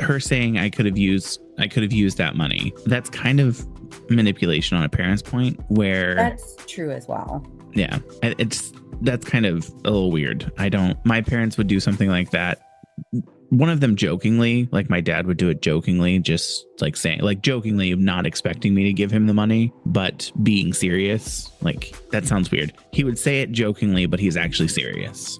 A: her saying I could have used that money. That's kind of manipulation on a parent's point, where
B: that's true as well.
A: Yeah, that's kind of a little weird. My parents would do something like that. One of them jokingly, like my dad would do it jokingly, just like saying, like jokingly, not expecting me to give him the money, but being serious. Like, that sounds weird. He would say it jokingly, but he's actually serious.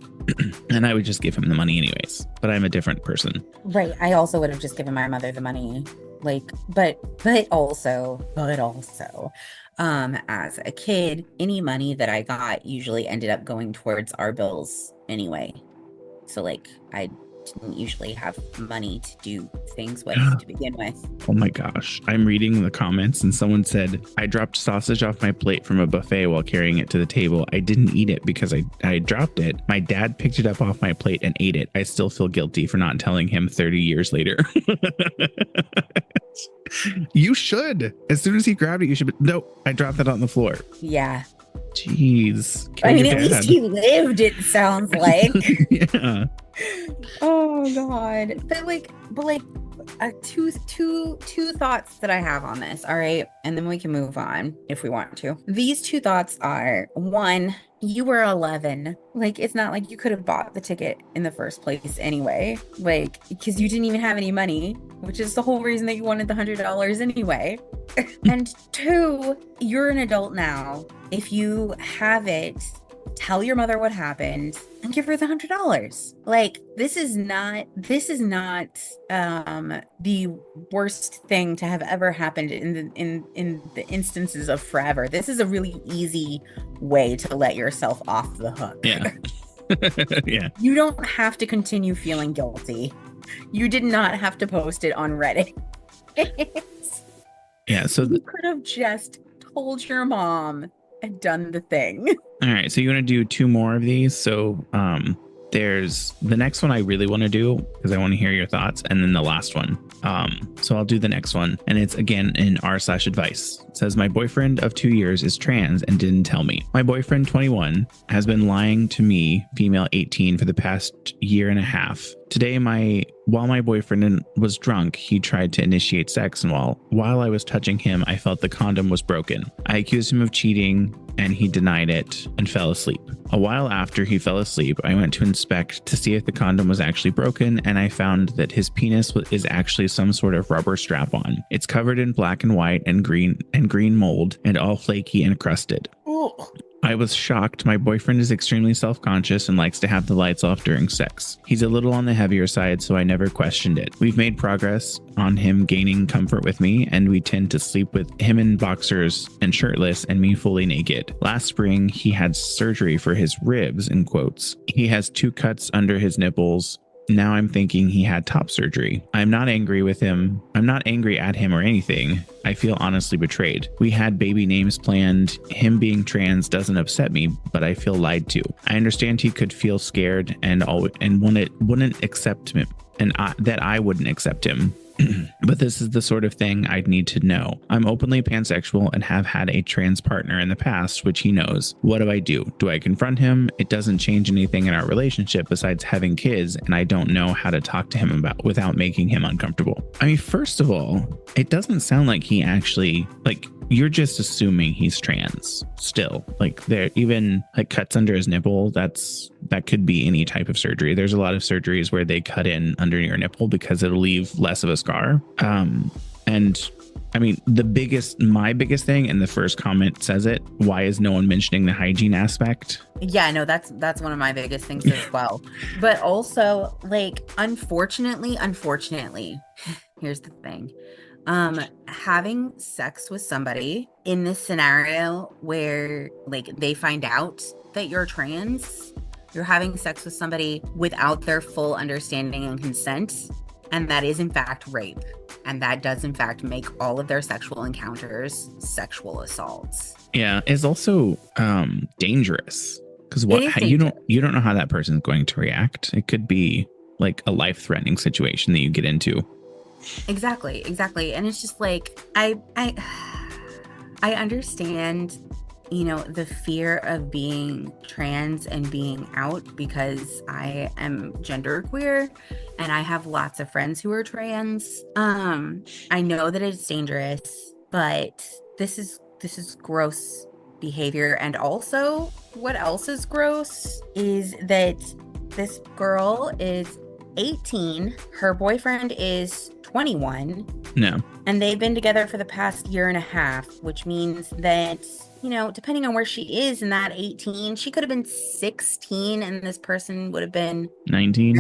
A: And I would just give him the money anyways. But I'm a different person.
B: Right. I also would have just given my mother the money. Like, but also, as a kid, any money that I got usually ended up going towards our bills anyway. So like, I didn't usually have money to do things with to begin with.
A: Oh my gosh. I'm reading the comments and someone said, I dropped sausage off my plate from a buffet while carrying it to the table. I didn't eat it because I dropped it. My dad picked it up off my plate and ate it. I still feel guilty for not telling him 30 years later. You should. As soon as he grabbed it, you should be, nope, I dropped that on the floor.
B: Yeah.
A: Jeez.
B: I mean, at least he lived, it sounds like.
A: Yeah.
B: Oh God. But two thoughts that I have on this. All right. And then we can move on if we want to. These two thoughts are, one, you were 11. Like, it's not like you could have bought the ticket in the first place anyway. Like, because you didn't even have any money, which is the whole reason that you wanted the $100 anyway. And two, you're an adult now. If you have it, tell your mother what happened and give her the $100. Like, this is not the worst thing to have ever happened in the instances of forever. This is a really easy way to let yourself off the hook.
A: Yeah. Yeah.
B: You don't have to continue feeling guilty. You did not have to post it on Reddit.
A: Yeah. So
B: you could have just told your mom and done the thing.
A: All right. So you want to do two more of these? So there's the next one I really want to do because I want to hear your thoughts, and then the last one. So I'll do the next one, and it's again in r/advice. It says, my boyfriend of 2 years is trans and didn't tell me. My boyfriend, 21, has been lying to me, female 18, for the past year and a half. Today, while my boyfriend was drunk, he tried to initiate sex, and while I was touching him, I felt the condom was broken. I accused him of cheating, and he denied it and fell asleep. A while after he fell asleep, I went to inspect to see if the condom was actually broken, and I found that his penis is actually some sort of rubber strap-on. It's covered in black and white and green mold, and all flaky and crusted. I was shocked. My boyfriend is extremely self-conscious and likes to have the lights off during sex. He's a little on the heavier side, so I never questioned it. We've made progress on him gaining comfort with me, and we tend to sleep with him in boxers and shirtless and me fully naked. Last spring, he had surgery for his ribs, in quotes. He has 2 cuts under his nipples. Now I'm thinking he had top surgery. I'm not angry with him. I'm not angry at him or anything. I feel honestly betrayed. We had baby names planned. Him being trans doesn't upset me, but I feel lied to. I understand he could feel scared and wouldn't accept me, and that I wouldn't accept him. But this is the sort of thing I'd need to know. I'm openly pansexual and have had a trans partner in the past, which he knows. What do I do? Do I confront him? It doesn't change anything in our relationship besides having kids, and I don't know how to talk to him about without making him uncomfortable. I mean, first of all, it doesn't sound like he actually, like, you're just assuming he's trans still. Like, there even like cuts under his nipple, that could be any type of surgery. There's a lot of surgeries where they cut in under your nipple because it'll leave less of a scar. And I mean, my biggest thing, and the first comment says it, why is no one mentioning the hygiene aspect?
B: Yeah, no, that's one of my biggest things as well. But also, like, unfortunately, here's the thing. Having sex with somebody in this scenario where, like, they find out that you're trans, you're having sex with somebody without their full understanding and consent, and that is in fact rape, and that does in fact make all of their sexual encounters sexual assaults.
A: Yeah, it's also dangerous, because you don't know how that person's going to react. It could be like a life-threatening situation that you get into.
B: Exactly. And it's just like, I understand, you know, the fear of being trans and being out, because I am genderqueer and I have lots of friends who are trans. I know that it's dangerous, but this is gross behavior. And also, what else is gross is that this girl is 18, her boyfriend is 21.
A: No.
B: And they've been together for the past year and a half, which means that, you know, depending on where she is in that 18, she could have been 16 and this person would have been 19.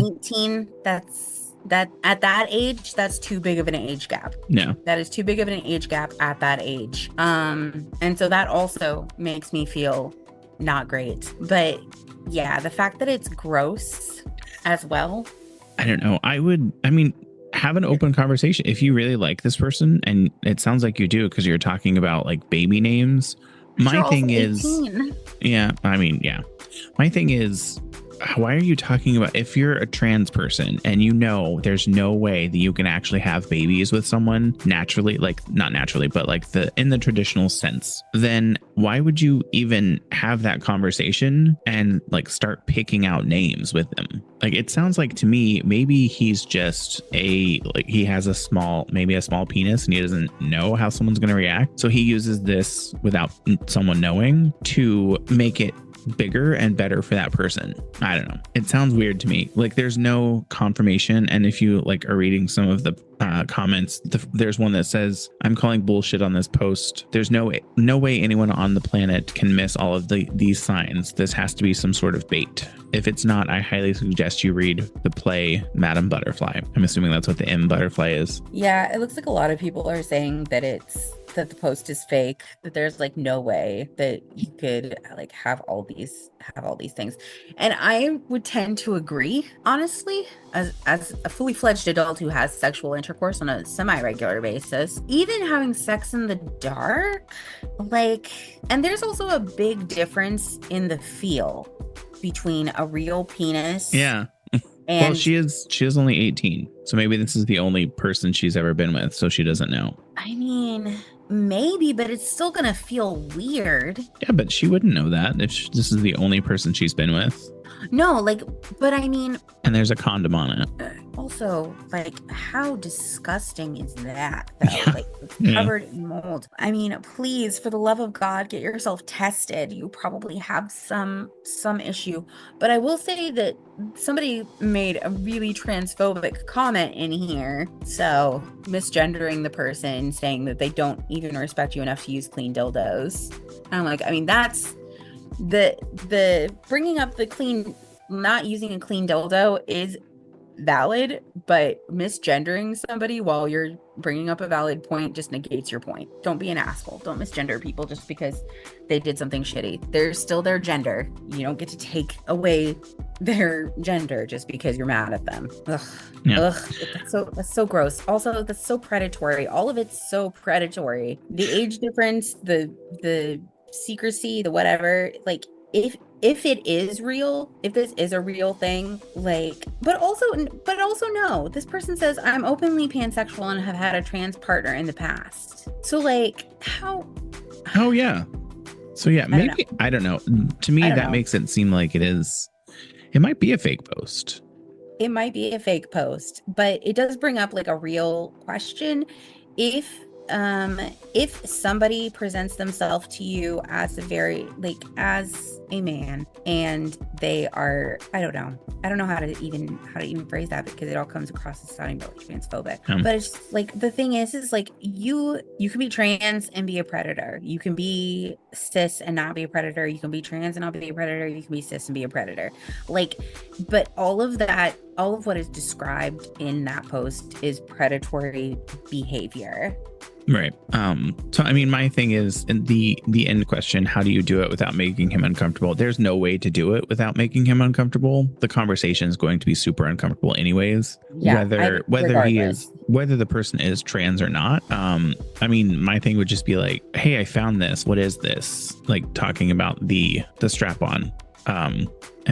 B: That at that age, that's too big of an age gap.
A: No.
B: That is too big of an age gap at that age. And so that also makes me feel not great. But yeah, the fact that it's gross as well.
A: I don't know. Have an open conversation. If you really like this person, and it sounds like you do because you're talking about like baby names. My thing is, my thing is, why are you talking about, if you're a trans person and you know there's no way that you can actually have babies with someone naturally, like not naturally, but like in the traditional sense, then why would you even have that conversation and like start picking out names with them? Like, it sounds like to me, maybe he's just he has a small penis and he doesn't know how someone's going to react. So he uses this without someone knowing to make it bigger and better for that person. I don't know. It sounds weird to me. Like, there's no confirmation. And if you like are reading some of the comments, there's one that says, I'm calling bullshit on this post. There's no way anyone on the planet can miss all of these signs. This has to be some sort of bait. If it's not, I highly suggest you read the play Madam Butterfly. I'm assuming that's what the M Butterfly is.
B: Yeah, it looks like a lot of people are saying that that the post is fake, that there's like no way that you could like have all these things. And I would tend to agree, honestly, as a fully fledged adult who has sexual intercourse on a semi-regular basis, even having sex in the dark, like, and there's also a big difference in the feel between a real penis.
A: Yeah. Well, she is only 18, so maybe this is the only person she's ever been with, so she doesn't know.
B: I mean, maybe, but it's still gonna feel weird.
A: Yeah, but she wouldn't know that if this is the only person she's been with.
B: No, like, but I mean...
A: And there's a condom on it.
B: Also, like, how disgusting is that, though? Yeah. Like, it's covered in mold. I mean, please, for the love of God, get yourself tested. You probably have some issue. But I will say that somebody made a really transphobic comment in here. So, misgendering the person, saying that they don't even respect you enough to use clean dildos. And I'm like, I mean, that's... The bringing up not using a clean dildo is valid, but misgendering somebody while you're bringing up a valid point just negates your point. Don't be an asshole. Don't misgender people just because they did something shitty. They're still their gender. You don't get to take away their gender just because you're mad at them. Ugh. Yeah. Ugh. That's so gross. Also, that's so predatory. All of it's so predatory. The age difference, the secrecy, the whatever, like, if if it is real, if this is a real thing, like, but also no, this person says I'm openly pansexual and have had a trans partner in the past. So like, how?
A: Oh yeah. So yeah, maybe I don't know. To me, that makes it seem like it might be a fake post.
B: It might be a fake post, but it does bring up like a real question. If somebody presents themselves to you as as a man, and they are, I don't know how to even phrase that, because it all comes across as sounding really transphobic. But it's just, like, the thing is like, you can be trans and be a predator. You can be cis and not be a predator. You can be trans and not be a predator. You can be cis and be a predator. Like, but all of what is described in that post is predatory behavior.
A: Right. So I mean, my thing is, in the end question, how do you do it without making him uncomfortable? There's no way to do it without making him uncomfortable. The conversation is going to be super uncomfortable anyways. Yeah, whether the person is trans or not. I mean, my thing would just be like, hey, I found this. What is this? Like, talking about the strap on. And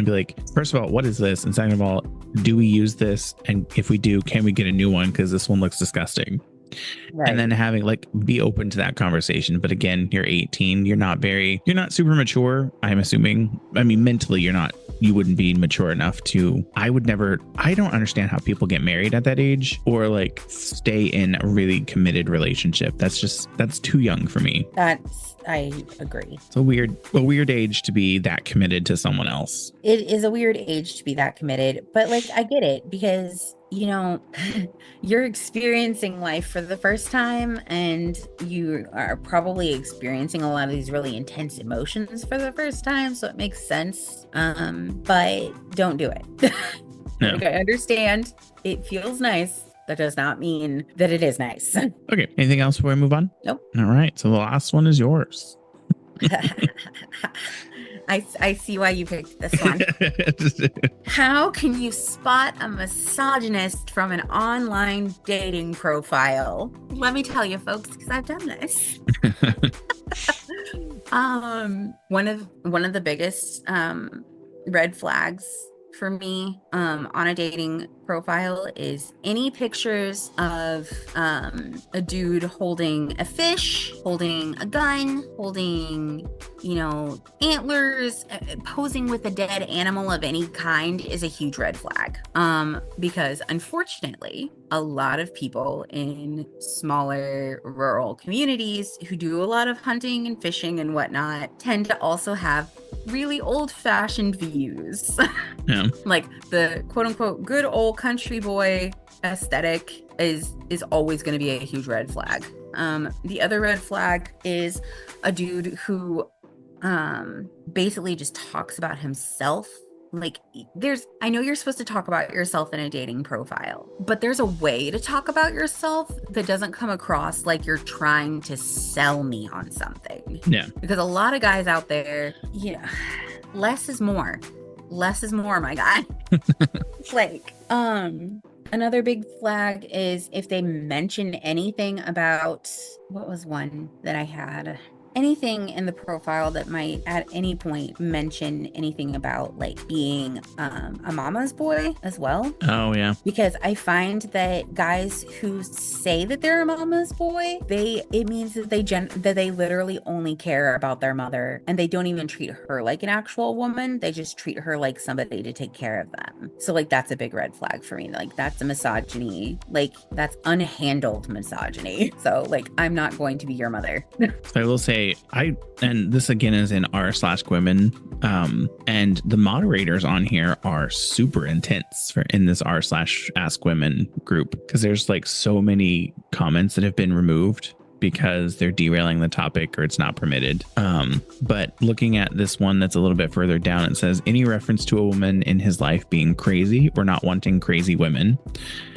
A: be like, first of all, what is this? And second of all, do we use this? And if we do, can we get a new one? Because this one looks disgusting. Right. And then having be open to that conversation. But again, you're 18. You're not super mature, I'm assuming. I mean, mentally, you wouldn't be mature enough to. I don't understand how people get married at that age, or stay in a really committed relationship. That's too young for me.
B: I agree.
A: It's a weird age to be that committed to someone else.
B: It is a weird age to be that committed, but I get it, because you're experiencing life for the first time, and you are probably experiencing a lot of these really intense emotions for the first time. So it makes sense. But don't do it. No. I understand. It feels nice. That does not mean that it is nice.
A: Okay. Anything else before we move on?
B: Nope.
A: All right. So the last one is yours.
B: I see why you picked this one. How can you spot a misogynist from an online dating profile? Let me tell you, folks, because I've done this. One of the biggest red flags for me on a dating profile is any pictures of a dude holding a fish, holding a gun, holding antlers, posing with a dead animal of any kind is a huge red flag. Because unfortunately, a lot of people in smaller rural communities who do a lot of hunting and fishing and whatnot tend to also have really old-fashioned views.
A: Yeah.
B: Like the quote-unquote good old country boy aesthetic is always going to be a huge red flag. The other red flag is a dude who basically just talks about himself. I know you're supposed to talk about yourself in a dating profile, but there's a way to talk about yourself that doesn't come across like you're trying to sell me on something.
A: Yeah.
B: Because a lot of guys out there, less is more. Less is more, my guy. Another big flag is if they mention anything about, what was one that I had? Anything in the profile that might at any point mention anything about being a mama's boy as well.
A: Oh yeah.
B: Because I find that guys who say that they're a mama's boy, it means that they literally only care about their mother, and they don't even treat her like an actual woman. They just treat her like somebody to take care of them. So that's a big red flag for me. That's a misogyny. That's unhandled misogyny. So I'm not going to be your mother.
A: I will say, and this again is in r/women, and the moderators on here are super intense in this r/ask women group, because there's so many comments that have been removed because they're derailing the topic or it's not permitted. But looking at this one that's a little bit further down, it says any reference to a woman in his life being crazy or not wanting crazy women.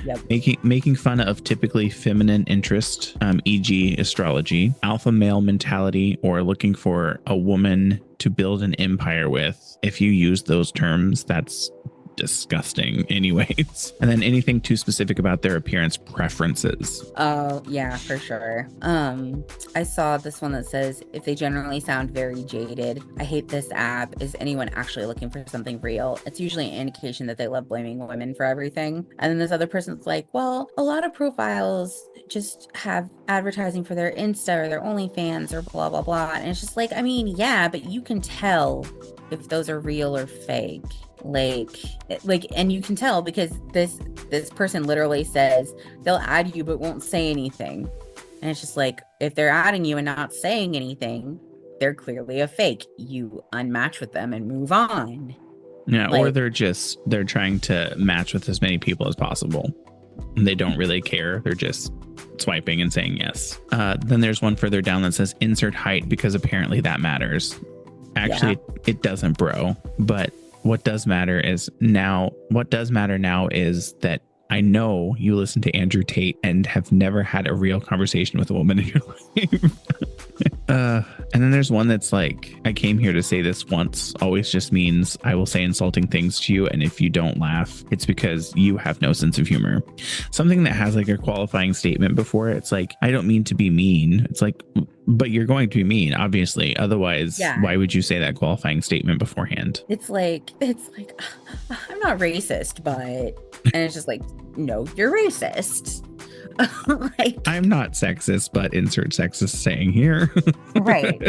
A: Yep. Making fun of typically feminine interest, e.g. astrology, alpha male mentality, or looking for a woman to build an empire with. If you use those terms, that's disgusting anyways. And then anything too specific about their appearance preferences.
B: Oh, yeah, for sure. I saw this one that says, if they generally sound very jaded, I hate this app. Is anyone actually looking for something real? It's usually an indication that they love blaming women for everything. And then this other person's like, well, a lot of profiles just have advertising for their Insta or their OnlyFans or blah, blah, blah. And it's just like, I mean, yeah, but you can tell if those are real or fake. And you can tell because this person literally says they'll add you but won't say anything. And it's just like, if they're adding you and not saying anything, they're clearly a fake. You unmatch with them and move on.
A: Yeah, or they're trying to match with as many people as possible. And they don't really care. They're just swiping and saying yes. Then there's one further down that says insert height because apparently that matters. Actually, it doesn't, bro. But what does matter now is that I know you listen to Andrew Tate and have never had a real conversation with a woman in your life. And then there's one that's like, I came here to say this once always just means I will say insulting things to you. And if you don't laugh, it's because you have no sense of humor. Something that has like a qualifying statement before it. It's like, I don't mean to be mean. It's like, but you're going to be mean, obviously. Otherwise, why would you say that qualifying statement beforehand?
B: It's like, I'm not racist, but, and it's just like, no, you're racist.
A: I'm not sexist, but insert sexist saying here.
B: Right.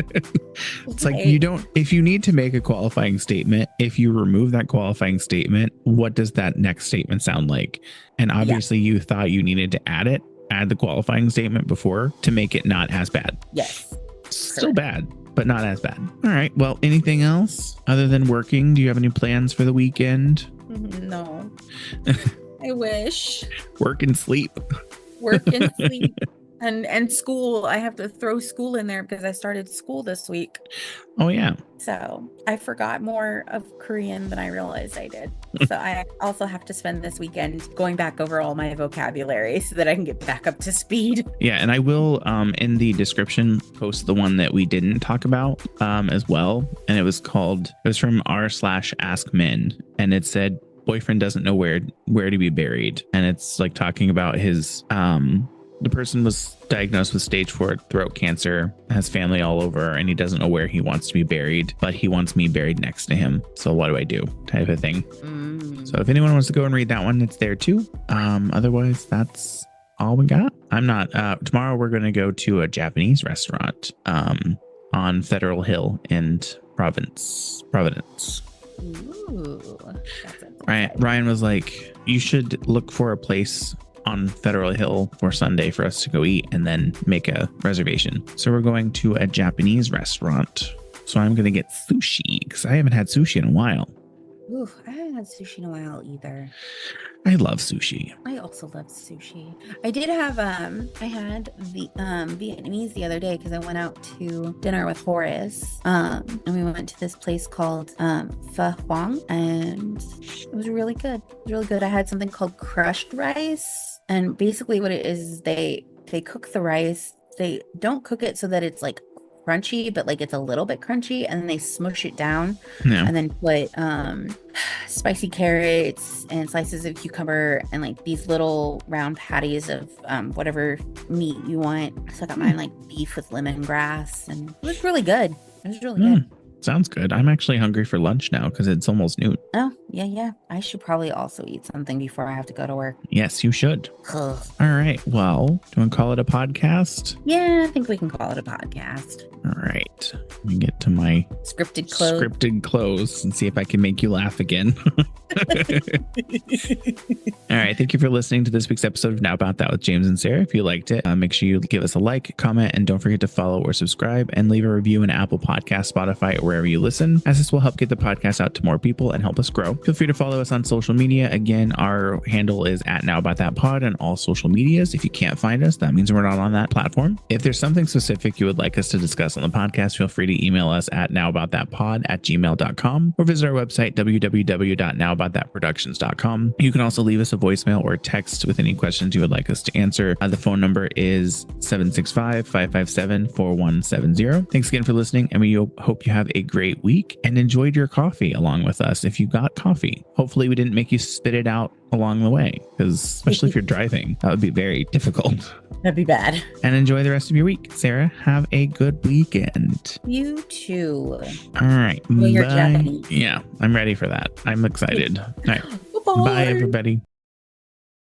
A: It's like, if you need to make a qualifying statement, if you remove that qualifying statement, what does that next statement sound like? And obviously you thought you needed to add the qualifying statement before to make it not as bad.
B: Yes.
A: Still bad, but not as bad. All right. Well, anything else other than working? Do you have any plans for the weekend?
B: No. I wish.
A: Work and sleep.
B: Work and sleep. And school. I have to throw school in there because I started school this week.
A: Oh, yeah.
B: So I forgot more of Korean than I realized I did. So I also have to spend this weekend going back over all my vocabulary so that I can get back up to speed.
A: Yeah, and I will in the description post the one that we didn't talk about as well. And it was from r/askmen. And it said, boyfriend doesn't know where to be buried. And it's like talking about his the person was diagnosed with stage 4 throat cancer, has family all over, and he doesn't know where he wants to be buried, but he wants me buried next to him. So what do I do? Type of thing. So if anyone wants to go and read that one, it's there too. Otherwise, that's all we got. I'm not tomorrow we're going to go to a Japanese restaurant on Federal Hill in Providence.
B: Ooh,
A: Ryan was like, you should look for a place on Federal Hill for Sunday for us to go eat and then make a reservation. So we're going to a Japanese restaurant. So I'm going to get sushi because I haven't had sushi in a while.
B: Ooh, I haven't had sushi in a while either.
A: I love sushi.
B: I also love sushi. I did have I had the Vietnamese the other day because I went out to dinner with Horace. And we went to this place called Pho Hoang, and it was really good. It was really good. I had something called crushed rice, and basically what it is they cook the rice. They don't cook it so that it's like crunchy, but like it's a little bit crunchy, and then they smush it down and then put spicy carrots and slices of cucumber and like these little round patties of whatever meat you want. So I got mine like beef with lemongrass, and it was really good. It was really good.
A: Sounds good. I'm actually hungry for lunch now because it's almost noon.
B: Oh, yeah. I should probably also eat something before I have to go to work.
A: Yes, you should. All right. Well, do you want to call it a podcast?
B: Yeah, I think we can call it a podcast.
A: All right. Let me get to my scripted close and see if I can make you laugh again. All right. Thank you for listening to this week's episode of Now About That with James and Sarah. If you liked it, make sure you give us a like, comment, and don't forget to follow or subscribe and leave a review in Apple Podcasts, Spotify, or wherever you listen, as this will help get the podcast out to more people and help us grow. Feel free to follow us on social media. Again, our handle is @NowAboutThatPod on all social medias. If you can't find us, that means we're not on that platform. If there's something specific you would like us to discuss on the podcast, feel free to email us at nowaboutthatpod@gmail.com or visit our website, www.nowaboutthatproductions.com. You can also leave us a voicemail or text with any questions you would like us to answer. The phone number is 765-557-4170. Thanks again for listening, and we hope you have a great week and enjoyed your coffee along with us. If you got coffee coffee. Hopefully we didn't make you spit it out along the way, because especially if you're driving, that would be very difficult.
B: That'd be bad.
A: And enjoy the rest of your week. Sarah, have a good weekend.
B: You too.
A: All right.
B: Well, you're Japanese.
A: Yeah, I'm ready for that. I'm excited. All right.
B: Bye.
A: Bye, everybody.